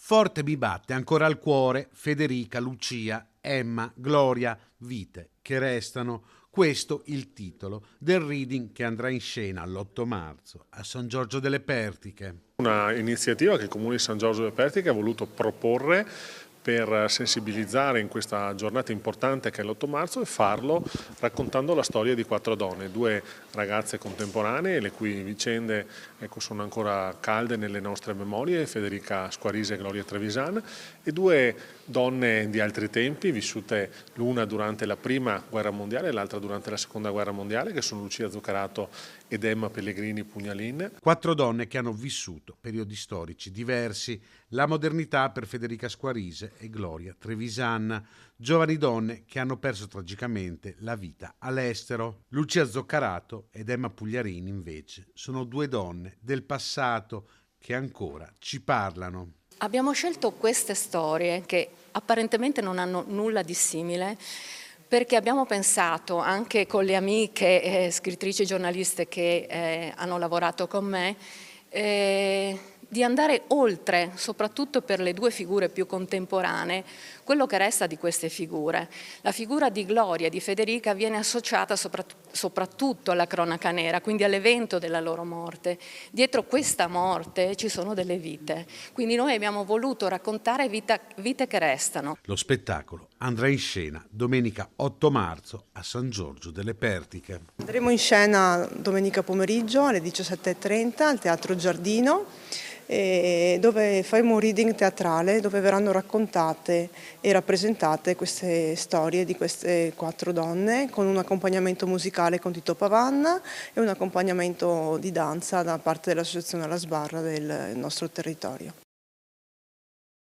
Forte mi batte ancora al cuore Federica, Lucia, Emma, Gloria, vite che restano. Questo il titolo del reading che andrà in scena l'8 marzo a San Giorgio delle Pertiche. Una iniziativa che il Comune di San Giorgio delle Pertiche ha voluto proporre per sensibilizzare in questa giornata importante che è l'8 marzo e farlo raccontando la storia di 4 donne, 2 ragazze contemporanee le cui vicende sono ancora calde nelle nostre memorie, Federica Squarisi e Gloria Trevisan, e 2 donne di altri tempi vissute l'una durante la prima guerra mondiale e l'altra durante la seconda guerra mondiale, che sono Lucia Zuccarato ed Emma Pellegrini Pugnalin. 4 donne che hanno vissuto periodi storici diversi, la modernità per Federica Squarise e Gloria Trevisan, giovani donne che hanno perso tragicamente la vita all'estero. Lucia Zoccarato ed Emma Pugliarini invece sono 2 donne del passato che ancora ci parlano. Abbiamo scelto queste storie che apparentemente non hanno nulla di simile perché abbiamo pensato anche con le amiche scrittrici e giornaliste che hanno lavorato con me di andare oltre, soprattutto per le 2 figure più contemporanee, quello che resta di queste figure. La figura di Gloria e di Federica viene associata soprattutto alla cronaca nera, quindi all'evento della loro morte. Dietro questa morte ci sono delle vite, quindi noi abbiamo voluto raccontare vite che restano. Lo spettacolo andrà in scena domenica 8 marzo a San Giorgio delle Pertiche. Andremo in scena domenica pomeriggio alle 17:30 al Teatro Giardino, dove faremo un reading teatrale dove verranno raccontate e rappresentate queste storie di queste 4 donne con un accompagnamento musicale con Tito Pavanna e un accompagnamento di danza da parte dell'Associazione alla Sbarra del nostro territorio.